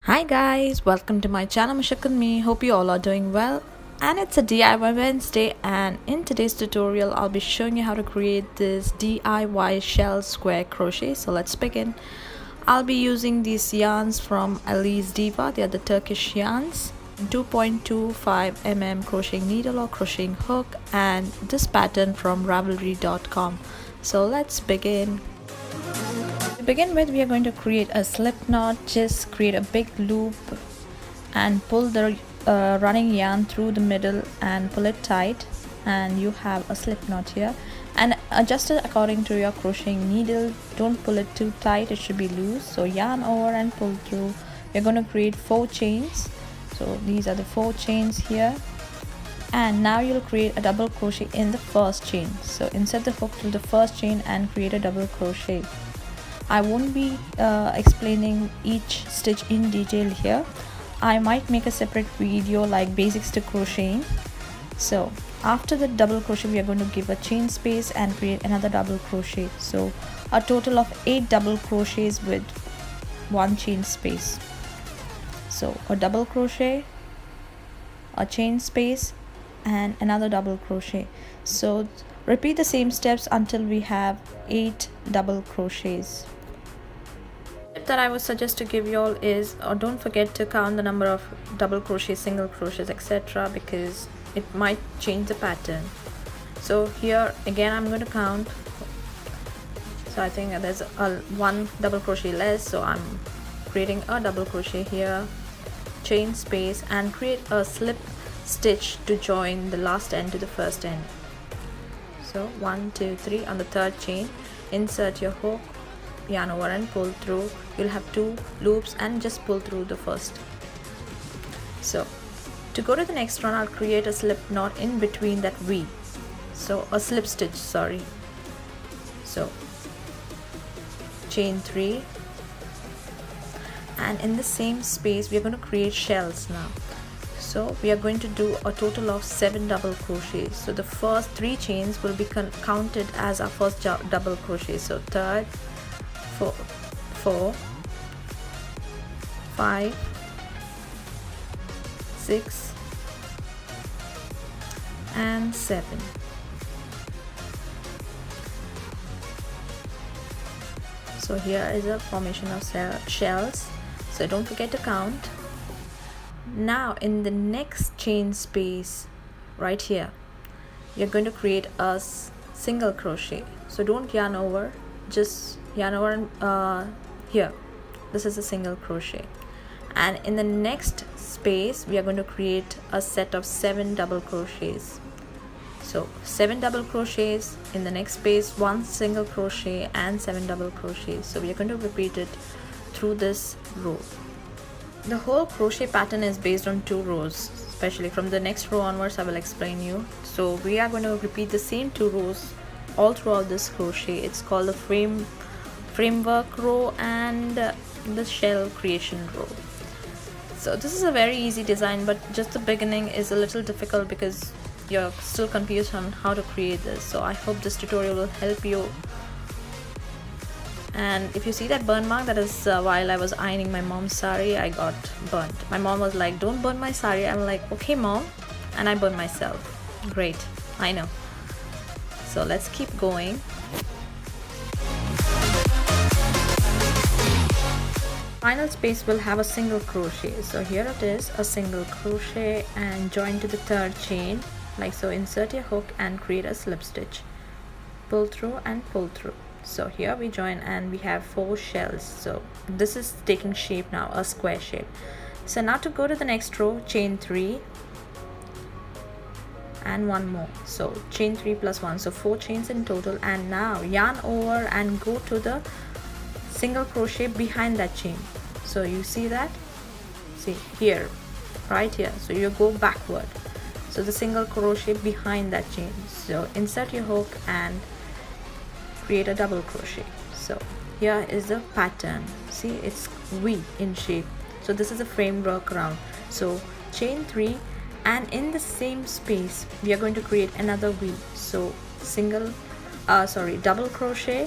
Hi guys, welcome to my channel Mashak and me. Hope you all are doing well. And it's a DIY Wednesday, and in today's tutorial I'll be showing you how to create this DIY shell square crochet. So let's begin. I'll be using these yarns from Alize Diva. They are the Turkish yarns. 2.25 mm crocheting needle or crocheting hook, and this pattern from ravelry.com. So let's begin. To begin with, we are going to create a slip knot. Just create a big loop and pull the running yarn through the middle and pull it tight, and you have a slip knot here. And adjust it according to your crocheting needle. Don't pull it too tight, it should be loose. So yarn over and pull through. We're going to create 4 chains. So these are the 4 chains here, and now you'll create a double crochet in the first chain. So insert the hook through the first chain and create a double crochet. I won't be explaining each stitch in detail here. I might make a separate video like basics to crocheting. So after the double crochet, we are going to give a chain space and create another double crochet. So a total of 8 double crochets with 1 chain space. So a double crochet, a chain space, and another double crochet. So repeat the same steps until we have 8 double crochets. Tip that I would suggest to give you all is don't forget to count the number of double crochets, single crochets, etc., because it might change the pattern. So here again I'm going to count. So I think there's one double crochet less, so I'm creating a double crochet here, chain space, and create a slip stitch to join the last end to the first end. So 1 2 3 on the third chain, insert your hook, yarn over and pull through. You'll have 2 loops and just pull through the first. So to go to the next one, I'll create a slip knot in between that V, so a slip stitch, sorry. So chain 3, and in the same space we are going to create shells now. So we are going to do a total of 7 double crochets. So the first 3 chains will be counted as our first double crochet. So third, 4, 5, 6, and 7. So here is a formation of shells. So don't forget to count. Now in the next chain space right here, you're going to create a single crochet. So don't yarn over, just yarn over and here this is a single crochet. And in the next space we are going to create a set of 7 double crochets. So 7 double crochets, in the next space 1 single crochet and 7 double crochets. So we are going to repeat it through this row. The whole crochet pattern is based on 2 rows, especially from the next row onwards I will explain you. So we are going to repeat the same 2 rows all throughout this crochet. It's called the framework row and the shell creation row. So this is a very easy design, but just the beginning is a little difficult because you're still confused on how to create this. So I hope this tutorial will help you. And if you see that burn mark, that is while I was ironing my mom's sari, I got burnt. My mom was like, don't burn my sari. I'm like, okay mom, and I burned myself. Great, I know. So let's keep going. Final space will have a single crochet. So here it is, a single crochet, and join to the third chain like so. Insert your hook and create a slip stitch, pull through and pull through. So here we join and we have 4 shells. So this is taking shape now, a square shape. So now to go to the next row, chain 3 and 1 more. So chain 3 plus 1, so 4 chains in total. And now yarn over and go to the single crochet behind that chain. So you see that, see here, right here. So you go backward, so the single crochet behind that chain. So insert your hook and create a double crochet. So here is the pattern, see it's V in shape. So this is a framework round. So chain 3, and in the same space we are going to create another V. So double crochet,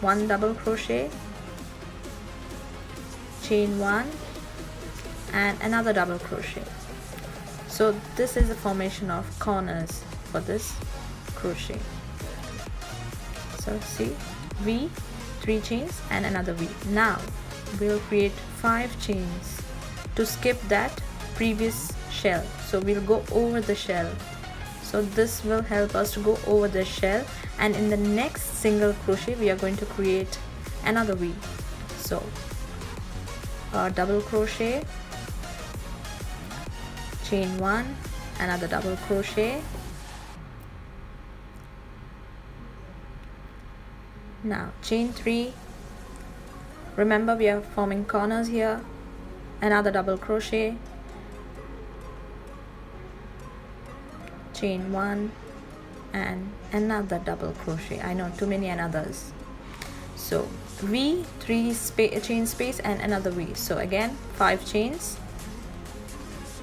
1 double crochet, chain 1, and another double crochet. So this is the formation of corners for this crochet. So see, V, 3 chains and another V. Now we'll create 5 chains to skip that previous shell. So we'll go over the shell. So this will help us to go over the shell, and in the next single crochet we are going to create another V. So double crochet, chain 1, another double crochet. Now chain 3. Remember, we are forming corners here. Another double crochet, chain 1 and another double crochet. I know, too many another's. So V, 3 chain space and another V. So again 5 chains,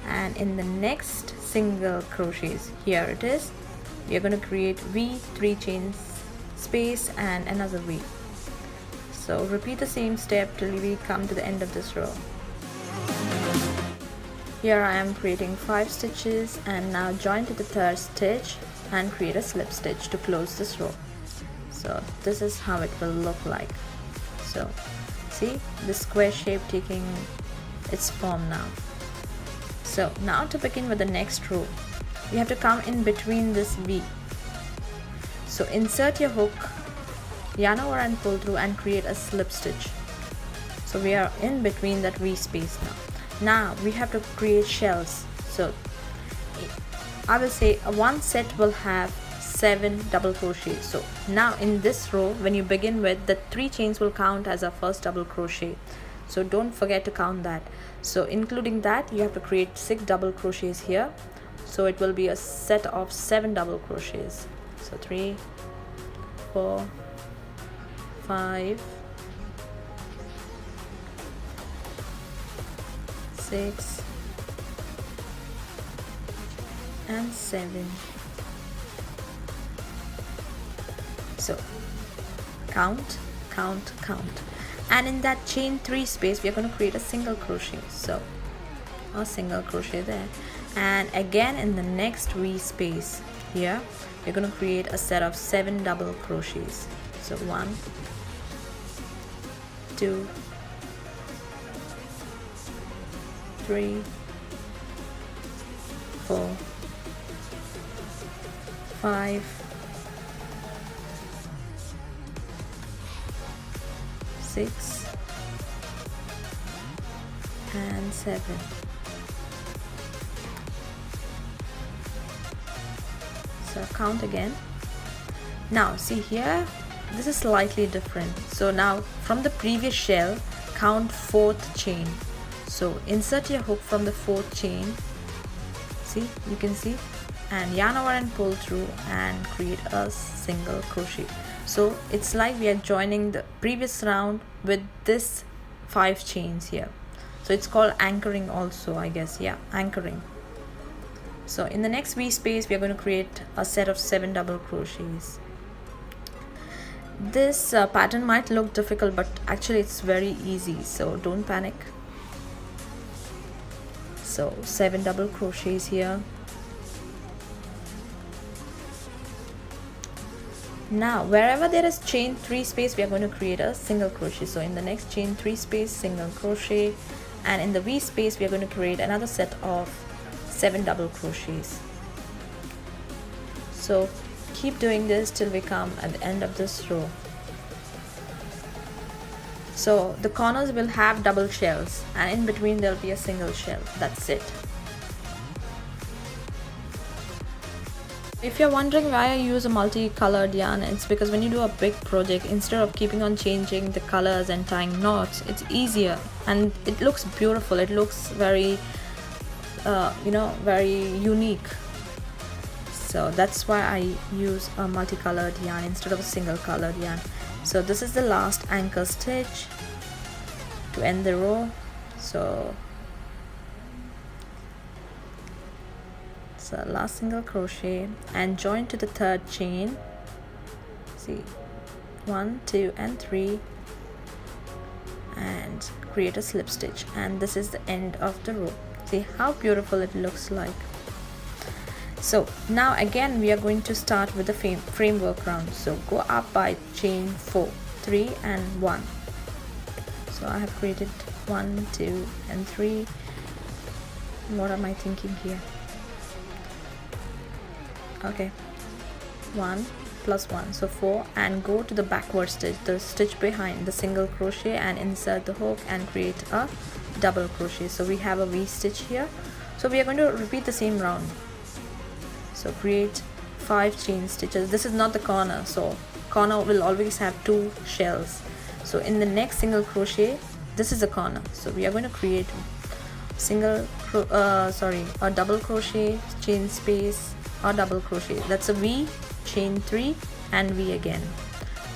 and in the next single crochets, here it is, we are going to create V, 3 chains space and another V. So repeat the same step till we come to the end of this row. Here I am creating 5 stitches, and now join to the 3rd stitch and create a slip stitch to close this row. So this is how it will look like. So see the square shape taking its form now. So now to begin with the next row, we have to come in between this V. So insert your hook, yarn over and pull through and create a slip stitch. So we are in between that V space now. Now we have to create shells. So I will say one set will have 7 double crochets. So now in this row, when you begin with, the 3 chains will count as our first double crochet. So don't forget to count that. So including that, you have to create 6 double crochets here. So it will be a set of 7 double crochets. So 3, 4, 5, 6 and 7. So count, count, count, and in that chain 3 space we are going to create a single crochet. So a single crochet there, and again in the next V space here we're going to create a set of 7 double crochets. So 1, 2, 3, 4, 5, 6 and 7. So count again. Now see here, this is slightly different. So now from the previous shell, count 4th chain. So insert your hook from the 4th chain, see, you can see, and yarn over and pull through and create a single crochet. So it's like we are joining the previous round with this 5 chains here. So it's called anchoring also, I guess. Yeah, anchoring. So in the next V space we are going to create a set of 7 double crochets. This pattern might look difficult, but actually it's very easy, so don't panic. So 7 double crochets here. Now wherever there is chain 3 space we are going to create a single crochet. So in the next chain 3 space, single crochet, and in the V space we are going to create another set of 7 double crochets. So keep doing this till we come at the end of this row. So the corners will have double shells, and in between there will be a single shell. That's it. If you're wondering why I use a multicolored yarn, it's because when you do a big project, instead of keeping on changing the colors and tying knots, it's easier and it looks beautiful. It looks very very unique. So that's why I use a multicolored yarn instead of a single colored yarn. So this is the last anchor stitch to end the row. So last single crochet and join to the 3rd chain. See, 1, 2 and 3, and and create a slip stitch, and this is the end of the row. See how beautiful it looks like. So now again we are going to start with the framework round. So go up by chain 4, 3 and 1. So I have created 1, 2 and 3. What am I thinking here? Okay, 1 plus 1, so 4, and go to the backward stitch, the stitch behind the single crochet, and insert the hook and create a double crochet. So we have a V stitch here. So we are going to repeat the same round. So create 5 chain stitches. This is not the corner, so corner will always have 2 shells. So in the next single crochet, this is the corner, so we are going to create a double crochet, chain space, or double crochet. That's a V, chain 3 and V again.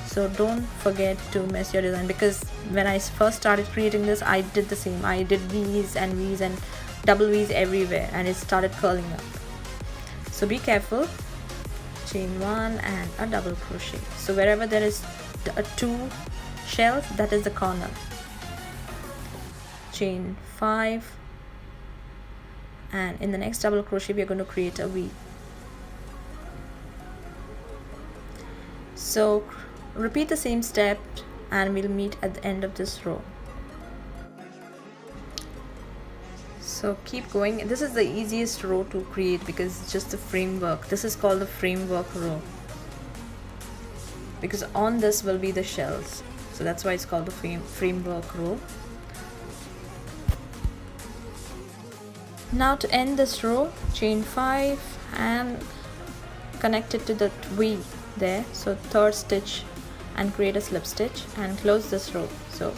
So don't forget to mess your design, because when I first started creating this, I did the same. I did V's and double V's everywhere, and it started curling up. So be careful. Chain 1 and a double crochet. So wherever there is 2 shells, that is the corner. Chain 5, and in the next double crochet we are going to create a V. So repeat the same step and we'll meet at the end of this row. So keep going. This is the easiest row to create because it's just the framework. This is called the framework row, because on this will be the shells, so that's why it's called the framework row. Now to end this row, chain 5 and connect it to the V there, so third stitch, and create a slip stitch and close this row. So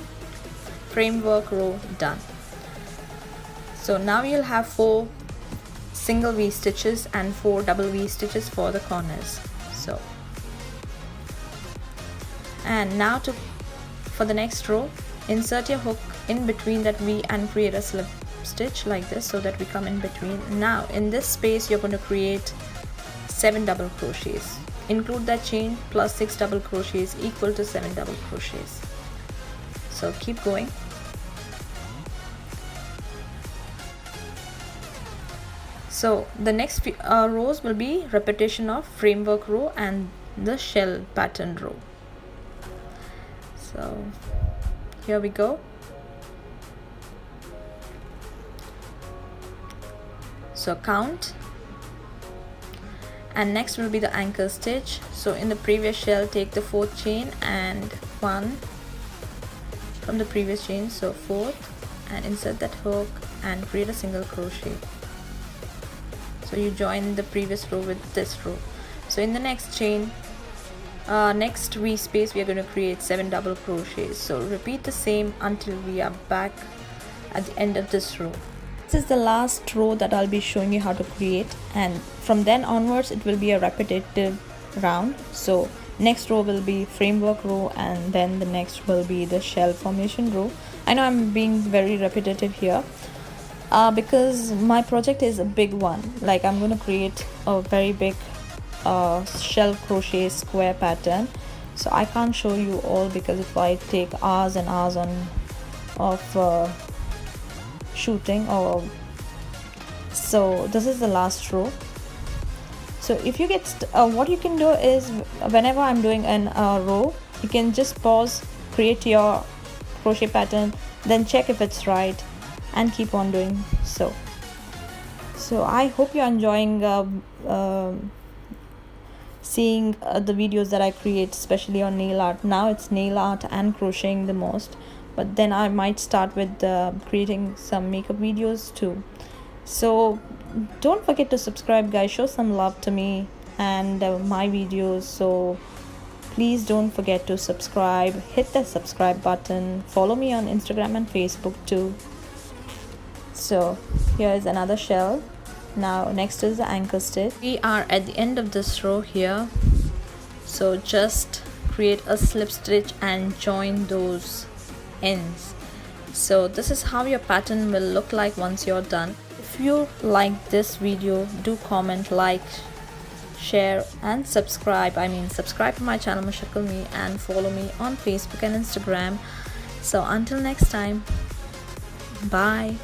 framework row done. So now you'll have 4 single V stitches and 4 double V stitches for the corners. So, and now for the next row, insert your hook in between that V and create a slip stitch like this, so that we come in between. Now in this space you're going to create 7 double crochets. Include that chain plus 6 double crochets equal to 7 double crochets. So keep going. So the next rows will be repetition of framework row and the shell pattern row. So here we go. So count, and next will be the anchor stitch. So in the previous shell, take the 4th chain and 1 from the previous chain, so 4th, and insert that hook and create a single crochet. So you join the previous row with this row. So in the next chain, next V space, we are going to create 7 double crochets. So repeat the same until we are back at the end of this row. This is the last row that I'll be showing you how to create, and from then onwards it will be a repetitive round. So next row will be framework row, and then the next will be the shell formation row. I know I'm being very repetitive here, because my project is a big one. Like, I'm going to create a very big shell crochet square pattern, so I can't show you all because it might take hours and hours of shooting. So this is the last row. So if you get what you can do is, whenever I'm doing a row, you can just pause, create your crochet pattern, then check if it's right, and keep on doing so. So I hope you're enjoying seeing the videos that I create, especially on nail art. Now it's nail art and crocheting the most, but then I might start with creating some makeup videos too. So don't forget to subscribe, guys. Show some love to me and my videos. So please don't forget to subscribe, hit the subscribe button, follow me on Instagram and Facebook too. So here is another shell. Now next is the anchor stitch. We are at the end of this row here, so just create a slip stitch and join those ends. So this is how your pattern will look like once you're done. If you like this video, do comment, like, share and subscribe. Subscribe to my channel Mashakal Me, and follow me on Facebook and Instagram. So until next time, bye.